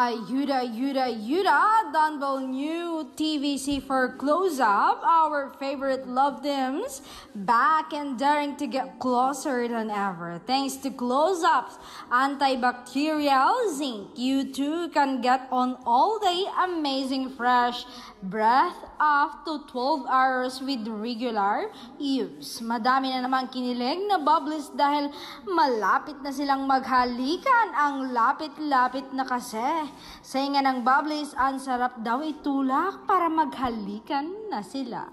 Ayuda, Dunville New TVC for Close-Up, our favorite love teams, back and daring to get closer than ever. Thanks to Close-Up's antibacterial zinc, you too can get on all-day amazing fresh breath up to 12 hours with regular use. Madami na naman kinilig na bubbles dahil malapit na silang maghalikan. Ang lapit-lapit na kasi. Sa inga ng bubbles, ang sarap daw itulak para maghalikan na sila.